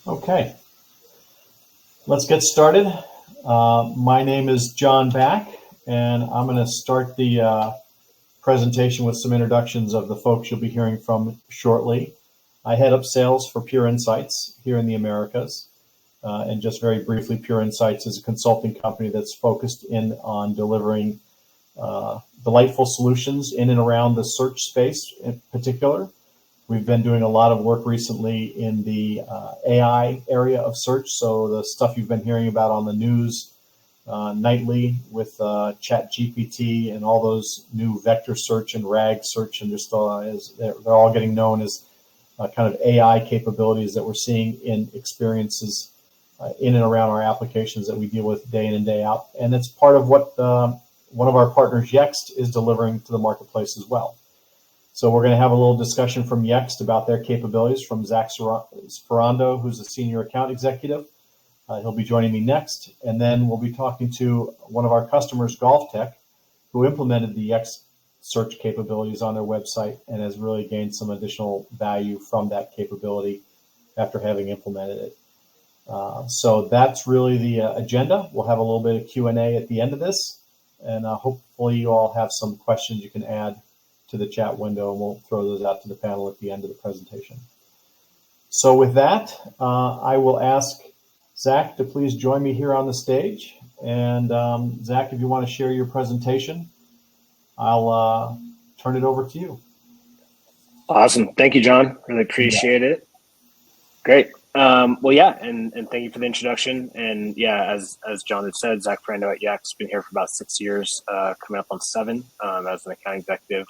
Okay, let's get started. My name is John Back, and I'm going to start the presentation with some introductions of the folks you'll be hearing from shortly. I head up sales for Pure Insights here in the Americas. And just very briefly, Pure Insights is a consulting company that's focused in on delivering delightful solutions in and around the search space in particular. We've been doing a lot of work recently in the AI area of search. So the stuff you've been hearing about on the news nightly with ChatGPT and all those new vector search and RAG search, and they're all getting known as kind of AI capabilities that we're seeing in experiences in and around our applications that we deal with day in and day out. And it's part of what one of our partners, Yext, is delivering to the marketplace as well. So we're going to have a little discussion from Yext about their capabilities from Zach Sperando, who's a senior account executive. He'll be joining me next. And then we'll be talking to one of our customers, GOLFTEC, who implemented the Yext search capabilities on their website and has really gained some additional value from that capability after having implemented it. So that's really the agenda. We'll have a little bit of Q&A at the end of this, and hopefully you all have some questions you can add to the chat window, and we'll throw those out to the panel at the end of the presentation. So with that, I will ask Zach to please join me here on the stage. And Zach, if you want to share your presentation, I'll turn it over to you. Awesome. Thank you, John. Really appreciate it. Great. Well, yeah, and thank you for the introduction. And yeah, as John had said, Zach Sperando at Yext, been here for about 6 years, coming up on 7 as an account executive.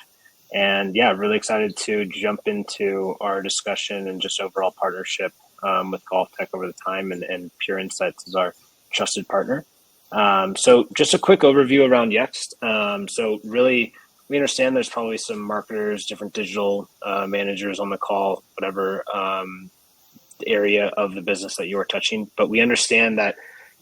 And yeah, really excited to jump into our discussion and just overall partnership with GOLFTEC over the time, and Pure Insights is our trusted partner. So just a quick overview around Yext. So really, we understand there's probably some marketers, different digital managers on the call, whatever area of the business that you are touching. But we understand that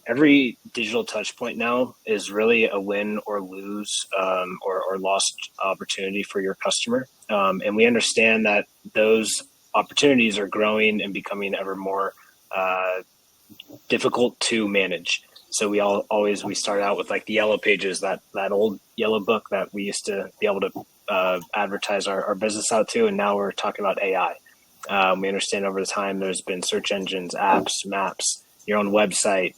every digital touch point now is really a win or lose or lost opportunity for your customer. And we understand that those opportunities are growing and becoming ever more difficult to manage. So we start out with like the yellow pages, that old yellow book that we used to be able to advertise our business out to. And now we're talking about AI. We understand over the time there's been search engines, apps, maps, your own website,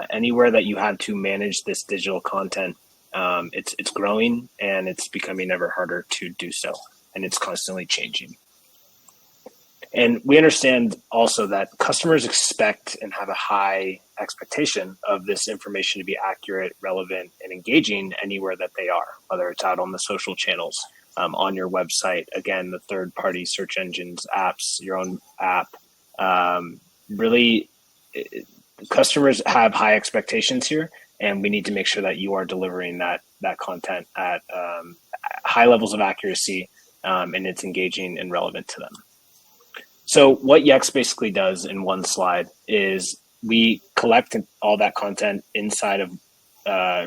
anywhere that you have to manage this digital content. It's growing and it's becoming ever harder to do so. And it's constantly changing. And we understand also that customers expect and have a high expectation of this information to be accurate, relevant, and engaging anywhere that they are, whether it's out on the social channels, on your website, again, the third-party search engines, apps, your own app. Really, customers have high expectations here, and we need to make sure that you are delivering that content at high levels of accuracy, and it's engaging and relevant to them. So what Yext basically does in one slide is we collect all that content inside of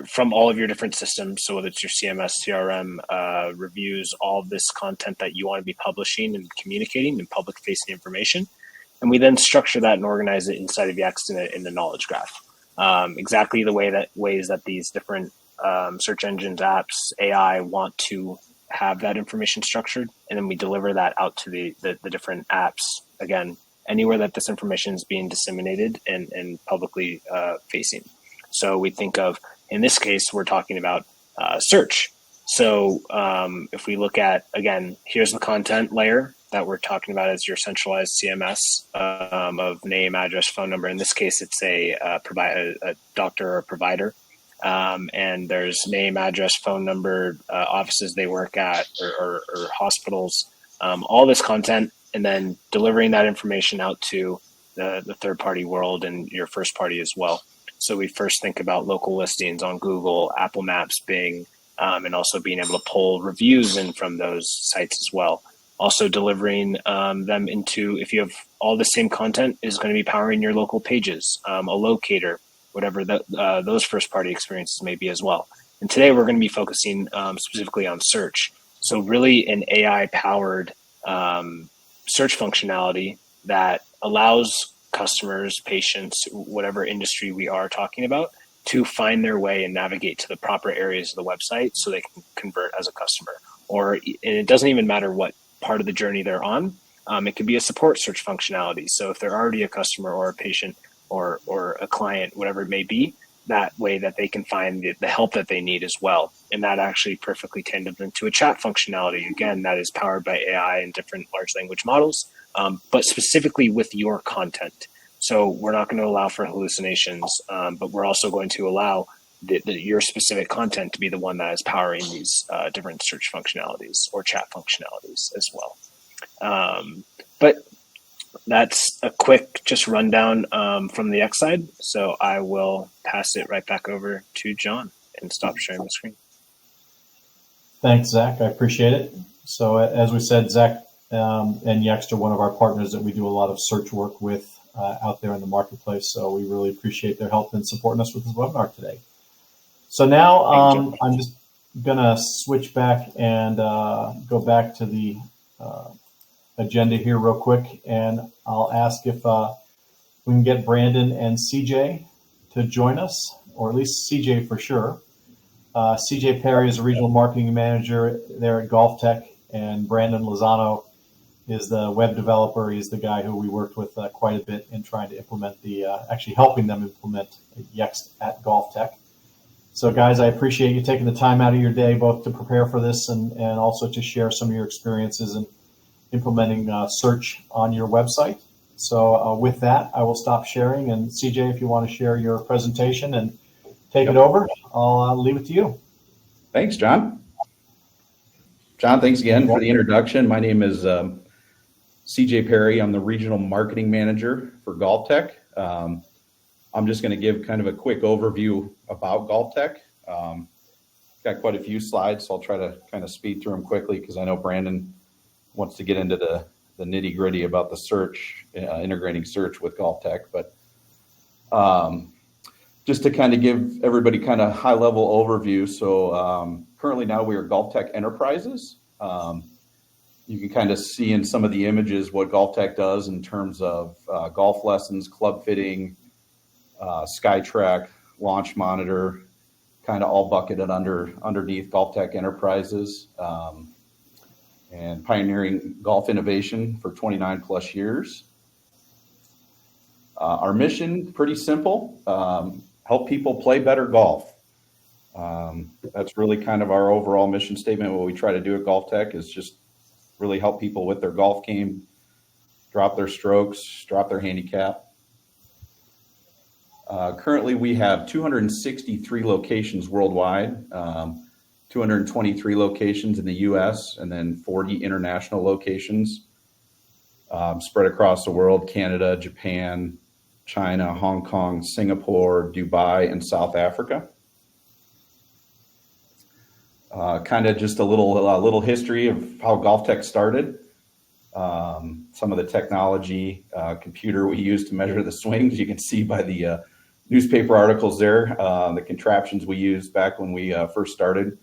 from all of your different systems. So whether it's your CMS, CRM, reviews, all of this content that you want to be publishing and communicating and public facing information. And we then structure that and organize it inside of Yext in the knowledge graph. Exactly the ways that these different search engines, apps, AI want to have that information structured, and then we deliver that out to the different apps, again, anywhere that this information is being disseminated and publicly facing. So we think of, in this case, we're talking about search. So if we look at, again, here's the content layer that we're talking about as your centralized CMS of name, address, phone number. In this case, it's a doctor or provider. And there's name, address, phone number, offices they work at, or hospitals, all this content, and then delivering that information out to the third-party world and your first party as well. So we first think about local listings on Google, Apple Maps, Bing, and also being able to pull reviews in from those sites as well. Also delivering them into, if you have all the same content, is going to be powering your local pages, a locator, whatever those first-party experiences may be as well. And today we're going to be focusing specifically on search. So really an AI-powered search functionality that allows customers, patients, whatever industry we are talking about, to find their way and navigate to the proper areas of the website so they can convert as a customer. And it doesn't even matter what part of the journey they're on. It could be a support search functionality. So if they're already a customer or a patient or a client, whatever it may be, that way that they can find the help that they need as well. And that actually perfectly tandems into a chat functionality. Again, that is powered by AI and different large language models, but specifically with your content. So we're not going to allow for hallucinations, but we're also going to allow your specific content to be the one that is powering these different search functionalities or chat functionalities as well. But that's a quick just rundown from the X side. So I will pass it right back over to John and stop sharing the screen. Thanks, Zach. I appreciate it. So as we said, Zach and Yext are one of our partners that we do a lot of search work with out there in the marketplace. So we really appreciate their help in supporting us with this webinar today. So now I'm just going to switch back and go back to the agenda here real quick. And I'll ask if we can get Brandon and CJ to join us, or at least CJ for sure. CJ Perry is a regional marketing manager there at GOLFTEC, and Brandon Lozano is the web developer. He's the guy who we worked with quite a bit in trying to implement actually helping them implement Yext at GOLFTEC. So guys, I appreciate you taking the time out of your day both to prepare for this and also to share some of your experiences in implementing search on your website. So with that, I will stop sharing. And CJ, if you want to share your presentation and take it over, I'll leave it to you. Thanks, John. John, thanks again for the introduction. My name is CJ Perry. I'm the regional marketing manager for GOLFTEC. I'm just going to give kind of a quick overview about GOLFTEC. Got quite a few slides, so I'll try to kind of speed through them quickly because I know Brandon wants to get into the nitty gritty about the search, integrating search with GOLFTEC. But just to kind of give everybody kind of high level overview. So currently now we are GOLFTEC Enterprises. You can kind of see in some of the images what GOLFTEC does in terms of golf lessons, club fitting, SkyTrack, launch monitor, kind of all bucketed underneath GOLFTEC Enterprises, and pioneering golf innovation for 29 plus years. Our mission, pretty simple, help people play better golf. That's really kind of our overall mission statement. What we try to do at GOLFTEC is just really help people with their golf game, drop their strokes, drop their handicap. Currently, we have 263 locations worldwide, 223 locations in the U.S., and then 40 international locations spread across the world: Canada, Japan, China, Hong Kong, Singapore, Dubai, and South Africa. Kind of just a little history of how GOLFTEC started. Some of the technology, computer we use to measure the swings. You can see by the newspaper articles there, the contraptions we used back when we first started.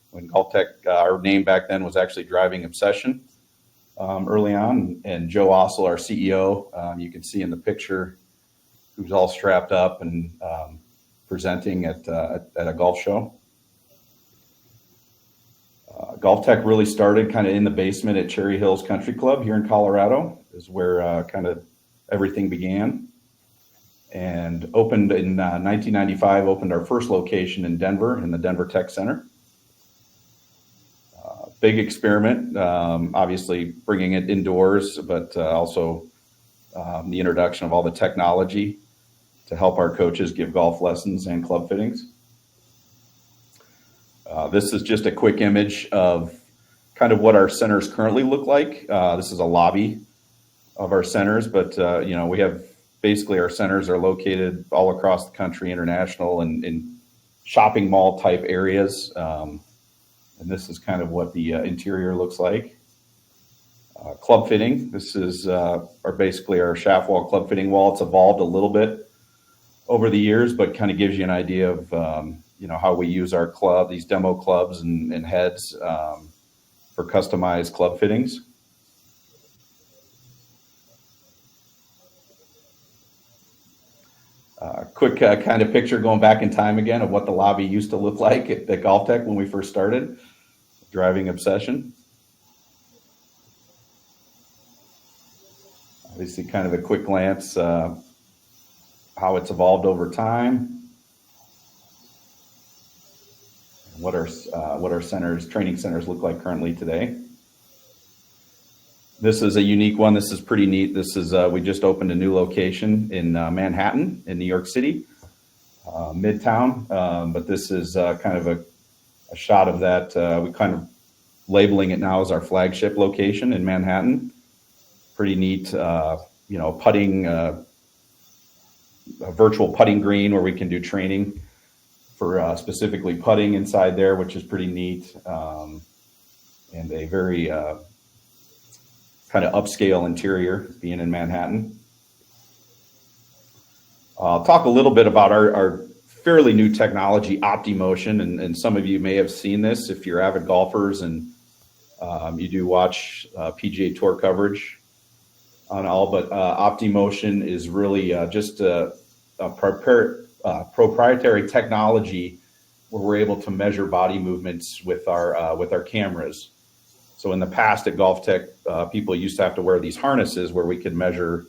When GOLFTEC, our name back then was actually Driving Obsession early on. And Joe Ossel, our CEO, you can see in the picture, who's all strapped up and presenting at a golf show. GOLFTEC really started kind of in the basement at Cherry Hills Country Club here in Colorado, is where kind of everything began. And opened in 1995, opened our first location in Denver, in the Denver Tech Center. Big experiment, obviously bringing it indoors, but also the introduction of all the technology to help our coaches give golf lessons and club fittings. This is just a quick image of kind of what our centers currently look like. This is a lobby of our centers, but we have basically our centers are located all across the country, international, and in shopping mall type areas. And this is kind of what the interior looks like. Club fitting. This is basically our shaft wall club fitting wall. It's evolved a little bit over the years, but kind of gives you an idea of how we use our club, these demo clubs and heads for customized club fittings. quick kind of picture going back in time again of what the lobby used to look like at GOLFTEC when we first started. Driving obsession. Obviously, kind of a quick glance how it's evolved over time. What our centers, training centers look like currently today. This is a unique one. This is pretty neat. This is, we just opened a new location in Manhattan in New York City, Midtown. But this is kind of a shot of that. We kind of labeling it now as our flagship location in Manhattan. Pretty neat, putting, a virtual putting green where we can do training for specifically putting inside there, which is pretty neat, and a very kind of upscale interior being in Manhattan. I'll talk a little bit about our fairly new technology, OptiMotion, and some of you may have seen this if you're avid golfers and you do watch PGA Tour coverage on all, but OptiMotion is really just a proprietary technology where we're able to measure body movements with our cameras. So in the past at GOLFTEC, people used to have to wear these harnesses where we could measure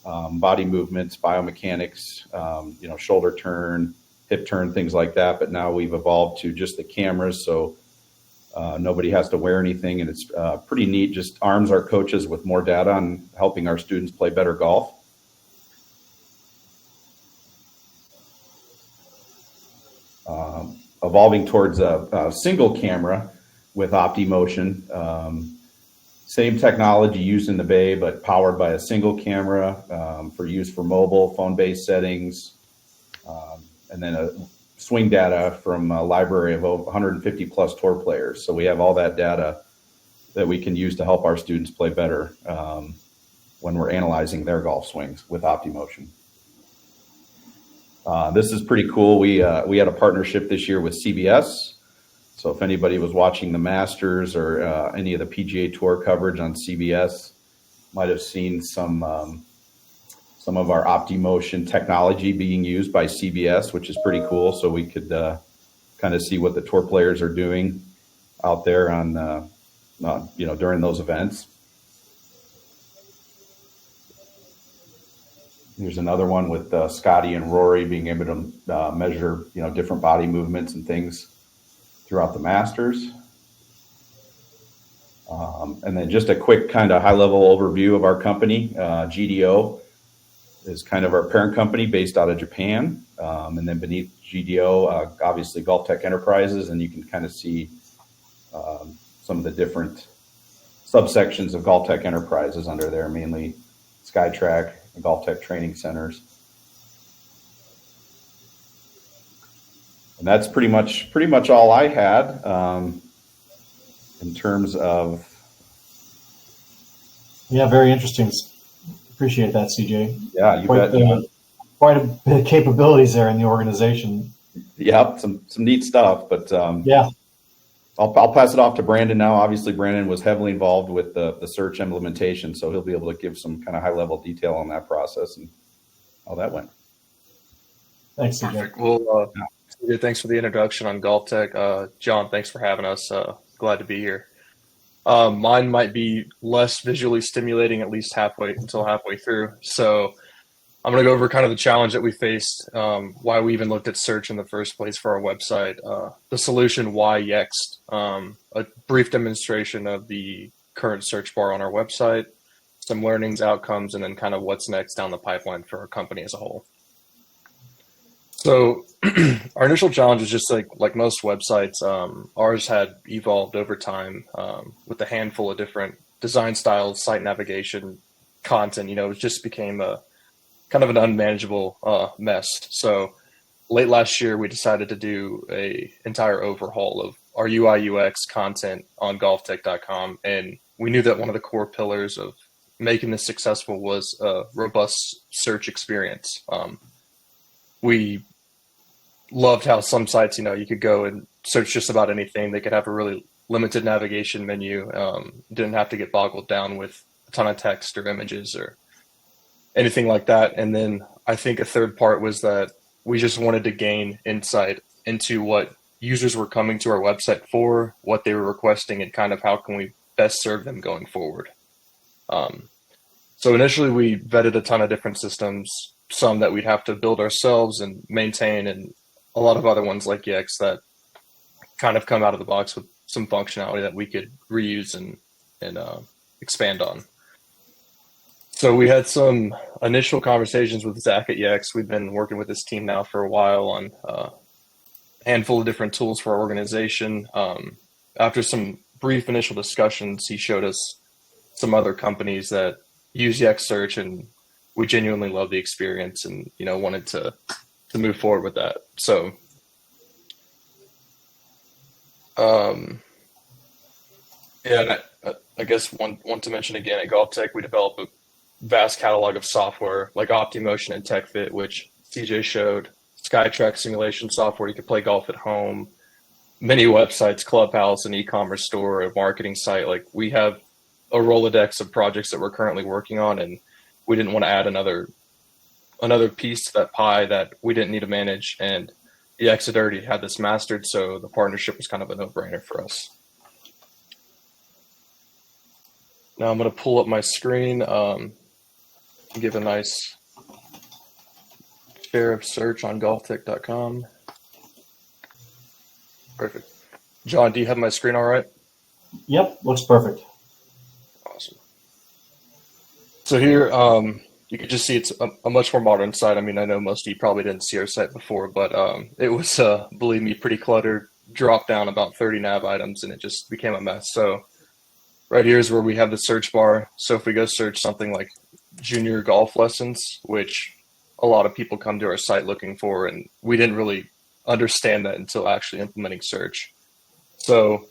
body movements, biomechanics, shoulder turn, hip turn, things like that. But now we've evolved to just the cameras, so nobody has to wear anything, and it's pretty neat. Just arms our coaches with more data on helping our students play better golf. Evolving towards a single camera with OptiMotion. Same technology used in the Bay, but powered by a single camera for use for mobile, phone-based settings, and then a swing data from a library of over 150 plus tour players. So we have all that data that we can use to help our students play better when we're analyzing their golf swings with OptiMotion. This is pretty cool. We had a partnership this year with CBS. So if anybody was watching the Masters or any of the PGA Tour coverage on CBS, might have seen some of our OptiMotion technology being used by CBS, which is pretty cool. So we could kind of see what the tour players are doing out there on during those events. Here's another one with Scotty and Rory being able to measure, different body movements and things throughout the Masters. And then just a quick kind of high-level overview of our company. GDO is kind of our parent company based out of Japan. And then beneath GDO, obviously GOLFTEC Enterprises, and you can kind of see some of the different subsections of GOLFTEC Enterprises under there, mainly SkyTrack and GOLFTEC training centers. And that's pretty much all I had in terms of. Yeah, very interesting. Appreciate that, CJ. Yeah, you bet. Quite a bit of capabilities there in the organization. Yep, some neat stuff. But yeah, I'll pass it off to Brandon now. Obviously, Brandon was heavily involved with the search implementation, so he'll be able to give some kind of high-level detail on that process and how that went. Thanks, CJ. Perfect. Well, CJ, thanks for the introduction on GOLFTEC. John, thanks for having us. Glad to be here. Mine might be less visually stimulating, at least halfway through. So I'm going to go over kind of the challenge that we faced, why we even looked at search in the first place for our website, the solution, why Yext, a brief demonstration of the current search bar on our website, some learnings, outcomes, and then kind of what's next down the pipeline for our company as a whole. So our initial challenge is just like most websites, ours had evolved over time with a handful of different design styles, site navigation, content. It just became a kind of an unmanageable mess. So late last year, we decided to do a entire overhaul of our UI UX content on golftec.com. And we knew that one of the core pillars of making this successful was a robust search experience. We loved how some sites, you could go and search just about anything. They could have a really limited navigation menu. Didn't have to get boggled down with a ton of text or images or anything like that. And then I think a third part was that we just wanted to gain insight into what users were coming to our website for, what they were requesting, and kind of how can we best serve them going forward. So initially we vetted a ton of different systems, some that we'd have to build ourselves and maintain, and a lot of other ones like Yext that kind of come out of the box with some functionality that we could reuse and expand on. So we had some initial conversations with Zach at Yext. We've been working with this team now for a while on a handful of different tools for our organization. After some brief initial discussions, he showed us some other companies that use Yext Search, and we genuinely love the experience and wanted to move forward with that. So yeah, I guess one to mention again, at GOLFTEC, we develop a vast catalog of software like OptiMotion and TechFit, which CJ showed, SkyTrack simulation software. You can play golf at home, many websites, Clubhouse, an e-commerce store, a marketing site. Like, we have a Rolodex of projects that we're currently working on, and we didn't want to add another piece to that pie that we didn't need to manage. And Yext had already had this mastered, so the partnership was kind of a no-brainer for us. Now I'm going to pull up my screen, give a nice share of search on golftec.com. Perfect. John, do you have my screen all right? Yep, looks perfect. Awesome. So here, you can just see it's a much more modern site. I mean, I know most of you probably didn't see our site before, but it was, believe me, pretty cluttered. Dropped down about 30 nav items, and it just became a mess. So right here is where we have the search bar. So if we go search something like junior golf lessons, which a lot of people come to our site looking for, and we didn't really understand that until actually implementing search. So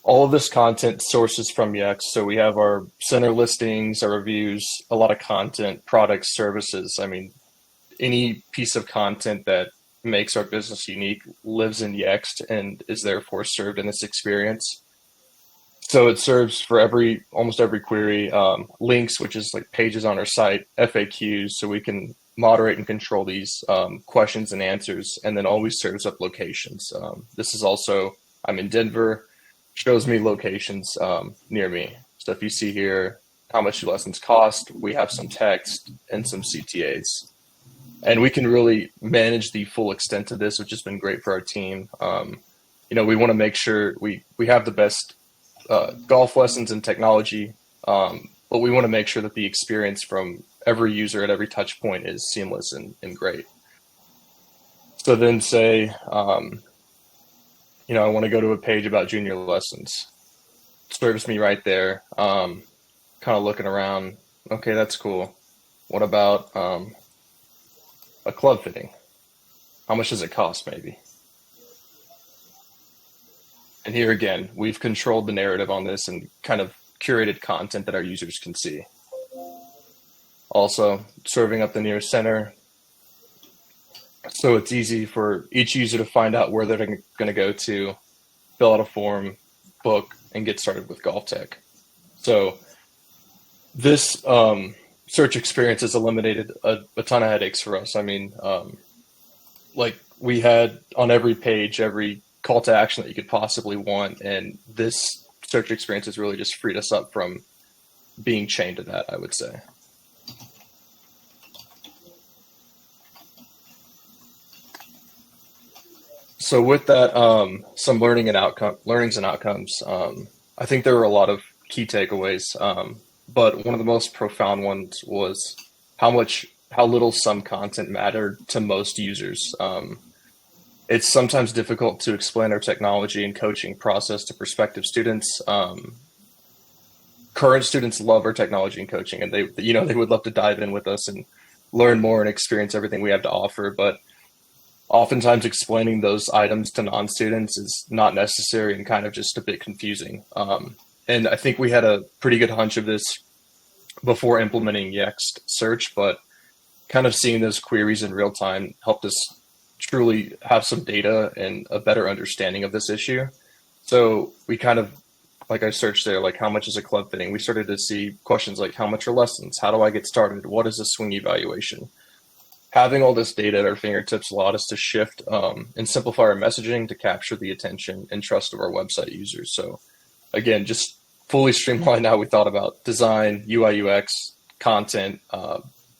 all of this content sources from Yext. So we have our center listings, our reviews, a lot of content, products, services. I mean, any piece of content that makes our business unique lives in Yext and is therefore served in this experience. So it serves for almost every query, links, which is like pages on our site, FAQs, so we can moderate and control these questions and answers, and then always serves up locations. This is also, I'm in Denver, shows me locations near me. So if you see here how much your lessons cost, we have some text and some CTAs. And we can really manage the full extent of this, which has been great for our team. We want to make sure we have the best golf lessons and technology, but we want to make sure that the experience from every user at every touch point is seamless and great. So then say, I want to go to a page about junior lessons. It serves me right there. Kind of looking around. Okay, that's cool. What about a club fitting? How much does it cost, maybe? And here again, we've controlled the narrative on this and kind of curated content that our users can see. Also, serving up the nearest center. So it's easy for each user to find out where they're going to go to, fill out a form, book, and get started with GOLFTEC. So this search experience has eliminated a ton of headaches for us. I mean, like we had on every page, every call to action that you could possibly want, and this search experience has really just freed us up from being chained to that, I would say. So with that, some learnings and outcomes. I think there were a lot of key takeaways, but one of the most profound ones was how little some content mattered to most users. It's sometimes difficult to explain our technology and coaching process to prospective students. Current students love our technology and coaching, and they would love to dive in with us and learn more and experience everything we have to offer. But oftentimes explaining those items to non-students is not necessary and kind of just a bit confusing. And I think we had a pretty good hunch of this before implementing Yext Search, but kind of seeing those queries in real time helped us truly have some data and a better understanding of this issue. So we kind of, like I searched there, like how much is a club fitting? We started to see questions like how much are lessons? How do I get started? What is a swing evaluation? having all this data at our fingertips allowed us to shift and simplify our messaging to capture the attention and trust of our website users. So again, just fully streamlined how we thought about design, UI, UX, content,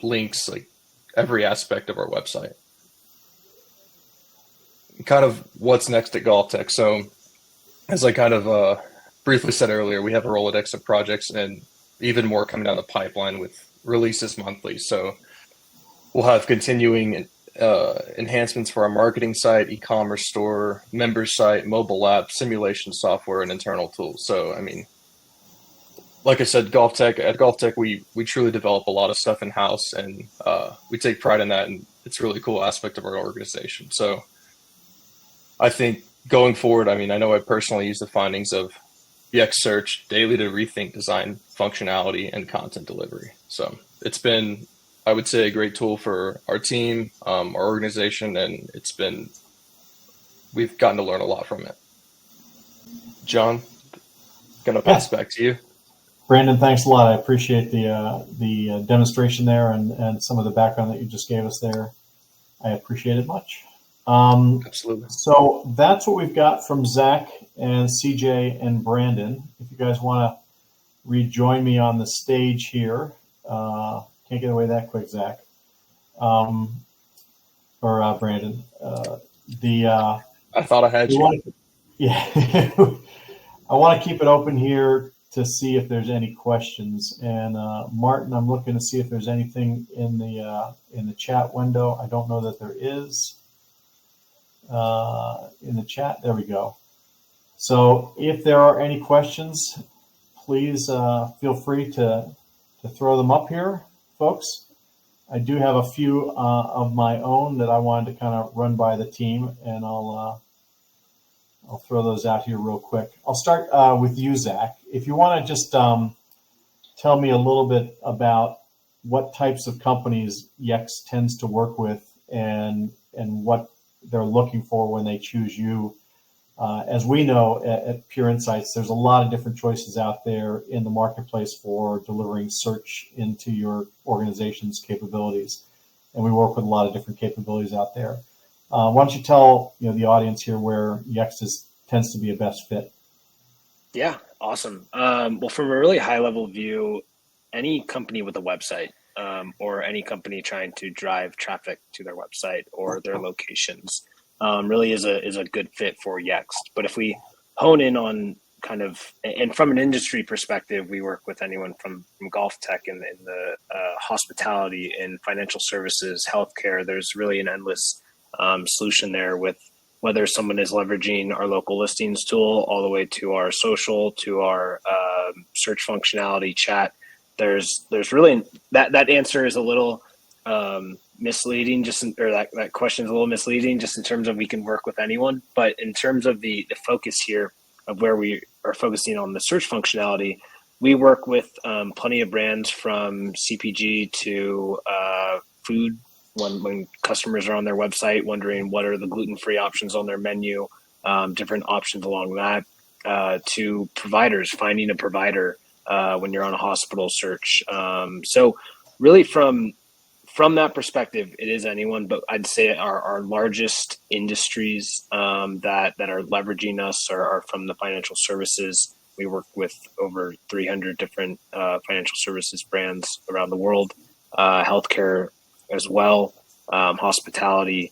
links, like every aspect of our website. Kind of what's next at GOLFTEC. So as I kind of briefly said earlier, we have a Rolodex of projects and even more coming down the pipeline with releases monthly. So we'll have continuing enhancements for our marketing site, e-commerce store, member site, mobile app, simulation software, and internal tools. So, I mean, like I said, at GOLFTEC, we truly develop a lot of stuff in-house, and we take pride in that, and it's a really cool aspect of our organization. So I think going forward, I mean, I know I personally use the findings of Yext Search daily to rethink design, functionality, and content delivery. So it's been, I would say, a great tool for our team, our organization, and we've gotten to learn a lot from it. John, gonna pass back to you. Brandon, thanks a lot. I appreciate the demonstration there and some of the background that you just gave us there. I appreciate it much. Absolutely. So that's what we've got from Zach and CJ and Brandon. If you guys want to rejoin me on the stage here, can't get away that quick, Zach, or Brandon. I thought I had you. Yeah, I want to keep it open here to see if there's any questions. And Martin, I'm looking to see if there's anything in the chat window. I don't know that there is in the chat. There we go. So if there are any questions, please feel free to throw them up here, folks. I do have a few of my own that I wanted to kind of run by the team, and I'll throw those out here real quick. I'll start with you, Zach. If you want to just tell me a little bit about what types of companies Yext tends to work with and what they're looking for when they choose you. As we know at Pure Insights, there's a lot of different choices out there in the marketplace for delivering search into your organization's capabilities. And we work with a lot of different capabilities out there. Why don't you tell the audience here where Yext tends to be a best fit? Yeah, awesome. Well, from a really high level view, any company with a website or any company trying to drive traffic to their website or their locations really is a good fit for Yext. But if we hone in on kind of, and from an industry perspective, we work with anyone from GOLFTEC in the hospitality and financial services, healthcare. There's really an endless solution there, with whether someone is leveraging our local listings tool all the way to our social, to our search functionality, chat. There's really that answer is a little misleading, that question is a little misleading just in terms of we can work with anyone. But in terms of the focus here of where we are focusing on the search functionality, we work with plenty of brands from CPG to food. When customers are on their website wondering what are the gluten-free options on their menu, different options along that, to providers, finding a provider when you're on a hospital search. So really from that perspective, it is anyone, but I'd say our largest industries that are leveraging us are from the financial services. We work with over 300 different financial services brands around the world, healthcare as well, hospitality.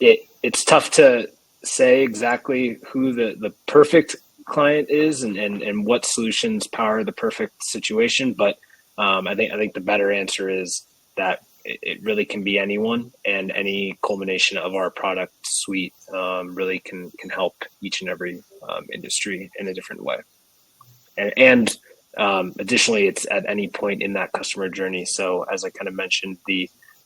It's tough to say exactly who the perfect client is and what solutions power the perfect situation, but I think the better answer is that it really can be anyone, and any culmination of our product suite really can help each and every industry in a different way. And additionally, it's at any point in that customer journey. So as I kind of mentioned,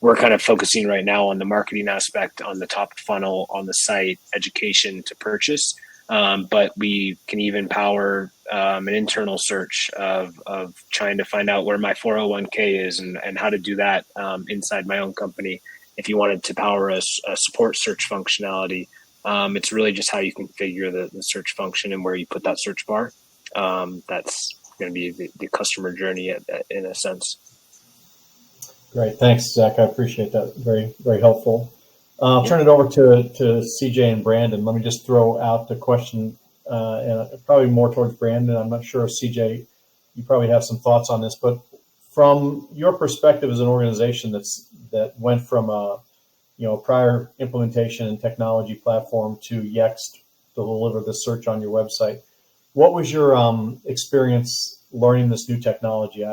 we're kind of focusing right now on the marketing aspect, on the top of funnel, on the site, education to purchase. But we can even power an internal search of trying to find out where my 401k is and how to do that inside my own company. If you wanted to power a support search functionality, it's really just how you configure the search function and where you put that search bar. That's going to be the customer journey in a sense. Great. Thanks, Zach. I appreciate that. Very, very helpful. I'll Yeah. turn it over to CJ and Brandon. Let me just throw out the question, and probably more towards Brandon. I'm not sure if CJ, you probably have some thoughts on this, but from your perspective as an organization that went from a prior implementation and technology platform to Yext to deliver the search on your website, what was your experience learning this new technology?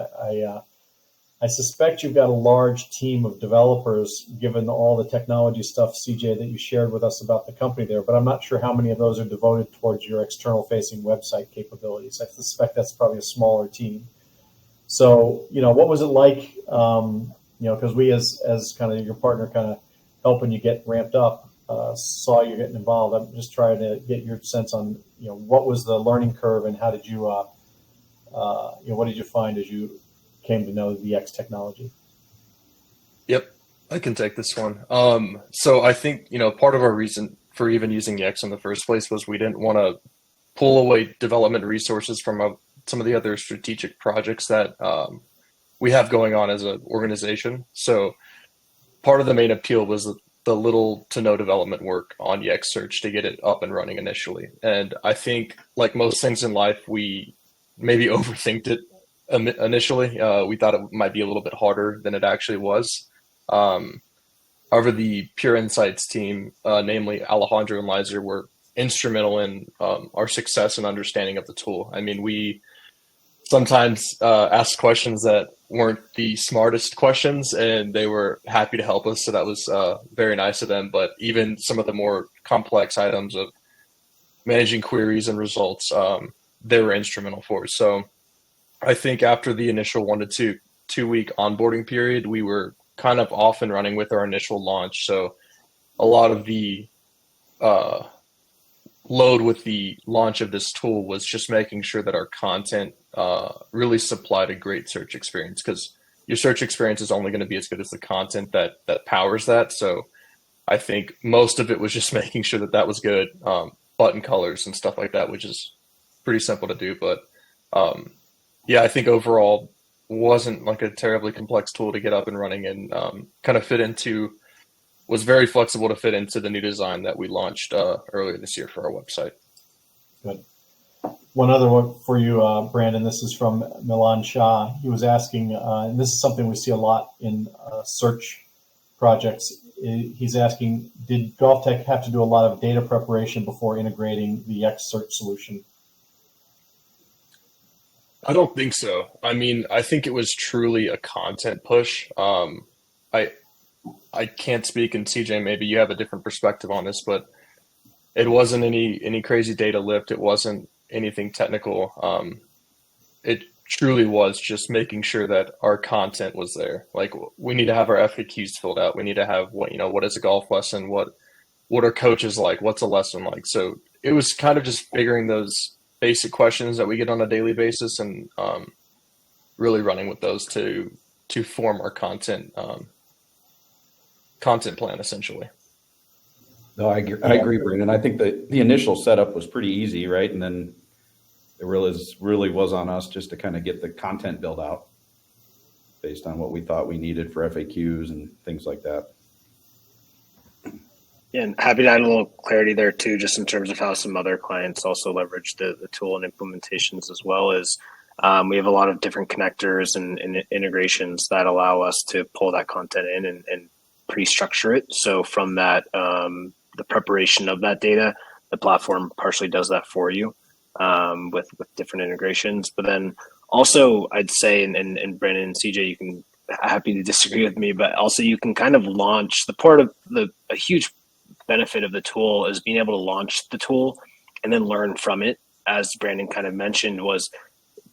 I suspect you've got a large team of developers, given all the technology stuff, CJ, that you shared with us about the company there, but I'm not sure how many of those are devoted towards your external facing website capabilities. I suspect that's probably a smaller team. So, what was it like? Because we, as kind of your partner, kind of helping you get ramped up, saw you getting involved. I'm just trying to get your sense on, what was the learning curve and how did you, what did you find as you came to know the X technology? Yep, I can take this one. So I think, part of our reason for even using Yext in the first place was we didn't want to pull away development resources from some of the other strategic projects that we have going on as an organization. So part of the main appeal was the little to no development work on Yext search to get it up and running initially. And I think, like most things in life, we maybe overthinked it initially. We thought it might be a little bit harder than it actually was. However, the Pure Insights team, namely Alejandro and Lizer, were instrumental in our success and understanding of the tool. I mean, we sometimes asked questions that weren't the smartest questions, and they were happy to help us. So that was very nice of them. But even some of the more complex items of managing queries and results, they were instrumental for us. So I think after the initial 1 to 2 week onboarding period, we were kind of off and running with our initial launch. So a lot of the load with the launch of this tool was just making sure that our content really supplied a great search experience, because your search experience is only going to be as good as the content that powers that. So I think most of it was just making sure that that was good, button colors and stuff like that, which is pretty simple to do. But yeah, I think overall wasn't like a terribly complex tool to get up and running, and kind of was very flexible to fit into the new design that we launched earlier this year for our website. Good. One other one for you, Brandon. This is from Milan Shah. He was asking, and this is something we see a lot in search projects. He's asking, did GOLFTEC have to do a lot of data preparation before integrating the X search solution? I don't think so. I mean, I think it was truly a content push. I can't speak, and CJ, maybe you have a different perspective on this, but it wasn't any crazy data lift. It wasn't anything technical. It truly was just making sure that our content was there. Like, we need to have our FAQs filled out. We need to have what is a golf lesson? What are coaches like? What's a lesson like? So it was kind of just figuring those basic questions that we get on a daily basis, and really running with those to form our content plan, essentially. No, I agree, Brandon. I think the initial setup was pretty easy, right? And then it really was on us just to kind of get the content built out based on what we thought we needed for FAQs and things like that. Yeah, and happy to add a little clarity there too, just in terms of how some other clients also leverage the tool and implementations, as well as we have a lot of different connectors and integrations that allow us to pull that content in and pre-structure it. So from that, the preparation of that data, the platform partially does that for you with different integrations. But then also, I'd say, and Brandon and CJ, you can happy to disagree with me, but also you can kind of launch a huge benefit of the tool is being able to launch the tool and then learn from it. As Brandon kind of mentioned,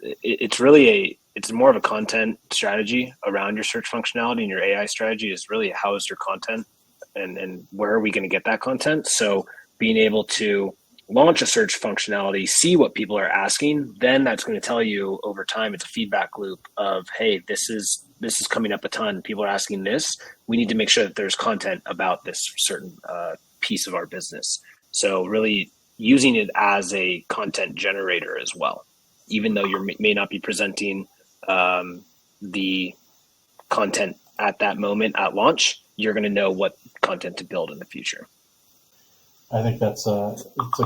it's more of a content strategy around your search functionality, and your AI strategy is really how is your content and where are we going to get that content. So being able to launch a search functionality, see what people are asking, then that's going to tell you over time, it's a feedback loop of, hey, this is coming up a ton. People are asking this. We need to make sure that there's content about this certain piece of our business. So really using it as a content generator as well, even though you may not be presenting the content at that moment at launch, you're going to know what content to build in the future. I think it's a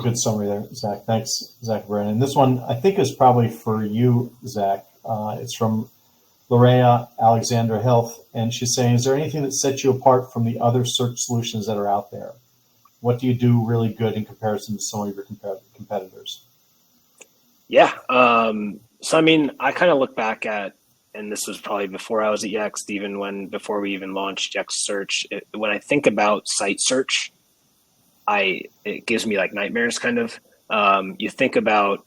good summary there, Zach. Thanks, Zach Brennan. And this one, I think, is probably for you, Zach. It's from Lorea Alexandra Health, and she's saying, is there anything that sets you apart from the other search solutions that are out there? What do you do really good in comparison to some of your competitors? Yeah. So, I mean, I kind of look back at, and this was probably before I was at Yext, before we even launched Yext Search. When I think about site search, it gives me like nightmares kind of. You think about,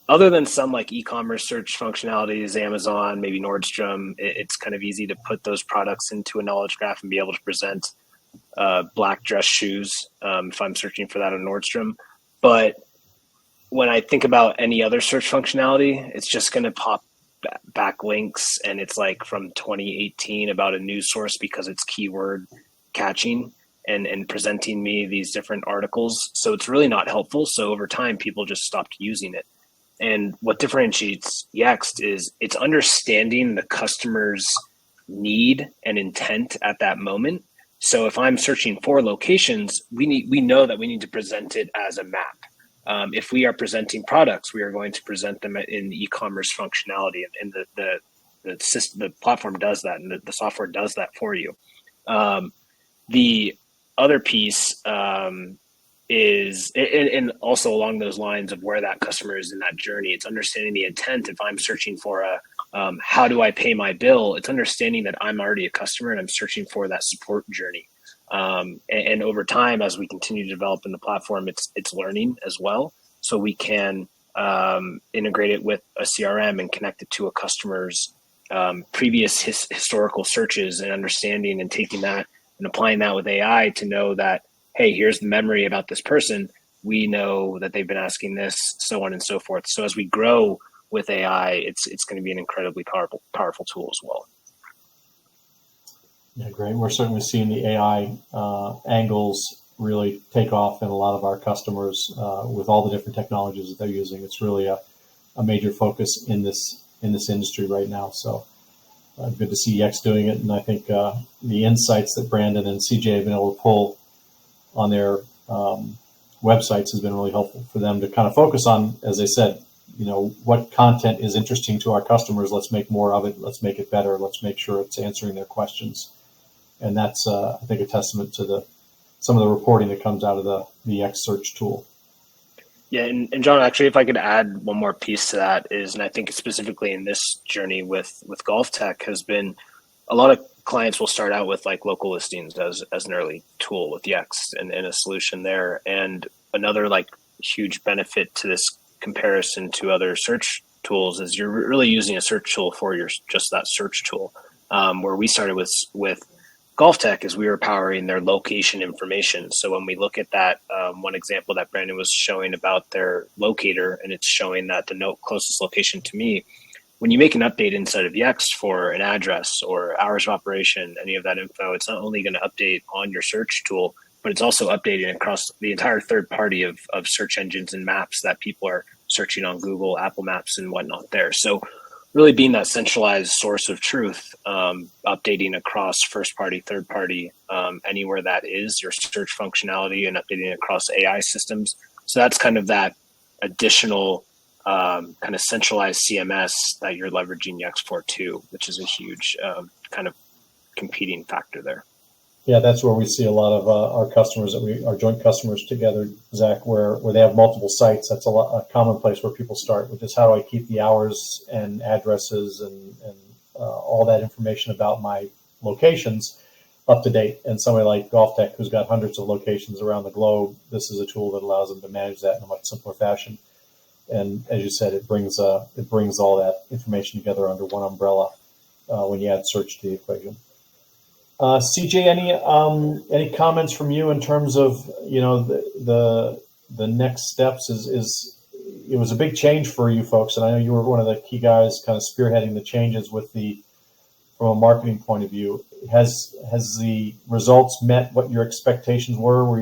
other than some like e-commerce search functionalities, Amazon, maybe Nordstrom, it's kind of easy to put those products into a knowledge graph and be able to present black dress shoes if I'm searching for that on Nordstrom. But when I think about any other search functionality, it's just going to pop back links, and it's like from 2018 about a news source because it's keyword catching and presenting me these different articles. So it's really not helpful. So over time, people just stopped using it. And what differentiates Yext is it's understanding the customer's need and intent at that moment. So if I'm searching for locations, we know that we need to present it as a map. If we are presenting products, we are going to present them in e-commerce functionality, and the platform does that, and the software does that for you. The other piece is, and also along those lines of where that customer is in that journey, it's understanding the intent. If I'm searching for how do I pay my bill, it's understanding that I'm already a customer and I'm searching for that support journey. And over time, as we continue to develop in the platform, it's learning as well. So we can integrate it with a CRM and connect it to a customer's previous historical searches, and understanding and taking that and applying that with AI to know that, hey, here's the memory about this person. We know that they've been asking this, so on and so forth. So as we grow with AI, it's going to be an incredibly powerful tool as well. Yeah, great. We're certainly seeing the AI angles really take off in a lot of our customers with all the different technologies that they're using. It's really a major focus in this industry right now. So good to see Yext doing it, and I think the insights that Brandon and CJ have been able to pull on their websites has been really helpful for them to kind of focus on, as they said, what content is interesting to our customers. Let's make more of it. Let's make it better. Let's make sure it's answering their questions. And that's, I think, a testament to some of the reporting that comes out of the Yext Search tool. Yeah, and John, actually, if I could add one more piece to that is, and I think specifically in this journey with GOLFTEC, has been a lot of clients will start out with like local listings as an early tool with Yext and a solution there. And another like huge benefit to this comparison to other search tools is you're really using a search tool for just that search tool. Where we started with GOLFTEC is we were powering their location information. So when we look at that, one example that Brandon was showing about their locator, and it's showing that the closest location to me, when you make an update inside of Yext for an address or hours of operation, any of that info, it's not only going to update on your search tool, but it's also updating across the entire third party of search engines and maps that people are searching on Google, Apple Maps, and whatnot there. So really being that centralized source of truth, updating across first party, third party, anywhere that is your search functionality, and updating across AI systems. So that's kind of that additional kind of centralized CMS that you're leveraging Yext for too, which is a huge kind of competing factor there. Yeah, that's where we see a lot of our customers, our joint customers together, Zach, where they have multiple sites. That's a common place where people start, which is how do I keep the hours and addresses and all that information about my locations up to date. And somebody like GOLFTEC, who's got hundreds of locations around the globe, this is a tool that allows them to manage that in a much simpler fashion. And as you said, it brings all that information together under one umbrella when you add search to the equation. CJ, any comments from you in terms of the next steps? Is it was a big change for you folks, and I know you were one of the key guys kind of spearheading the changes from a marketing point of view. Has the results met what your expectations were? Were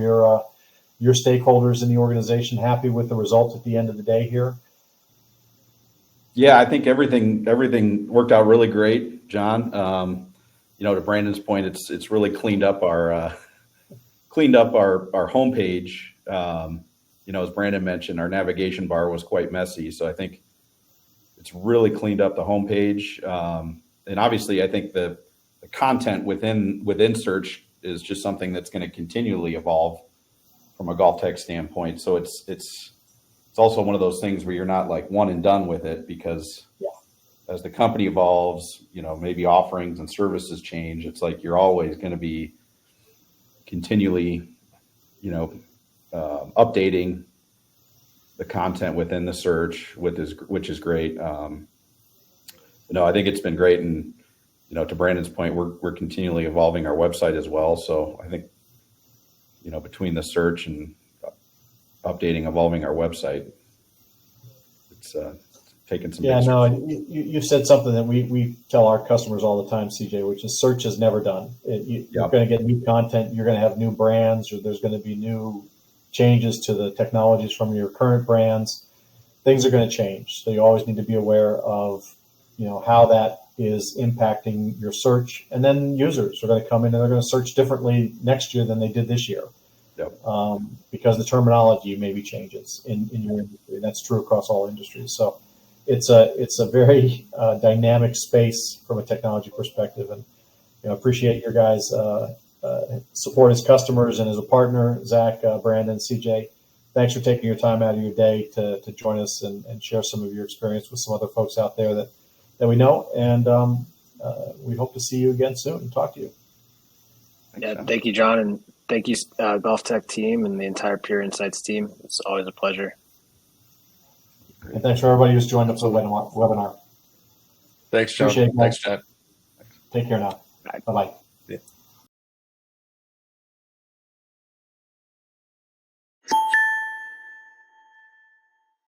your stakeholders in the organization happy with the result at the end of the day here? Yeah, I think everything worked out really great, John. to Brandon's point, it's really cleaned up our homepage. As Brandon mentioned, our navigation bar was quite messy, so I think it's really cleaned up the homepage. And obviously, I think the content within search is just something that's going to continually evolve from a GOLFTEC standpoint. So it's also one of those things where you're not like one and done with it, because as the company evolves, maybe offerings and services change. It's like you're always going to be continually, updating the content within the search, which is great. I think it's been great, and to Brandon's point, we're continually evolving our website as well. So I think between the search and evolving our website, it's taken some. Yeah, no, you said something that we tell our customers all the time, CJ, which is search is never done. You're going to get new content. You're going to have new brands, or there's going to be new changes to the technologies from your current brands. Things are going to change. So you always need to be aware of, how that is impacting your search. And then users are going to come in and they're going to search differently next year than they did this year. Yep. Because the terminology maybe changes in your industry. And that's true across all industries. So it's a very dynamic space from a technology perspective. And appreciate your guys' support as customers and as a partner. Zach, Brandon, CJ, thanks for taking your time out of your day to join us and share some of your experience with some other folks out there that we know. And we hope to see you again soon and talk to you. Thank you, John, and thank you, GOLFTEC team and the entire Pure Insights team. It's always a pleasure. And thanks for everybody who's joined us for the webinar. Thanks, John. Appreciate it, Thanks, Chad. Take care now. Bye-bye. Yeah.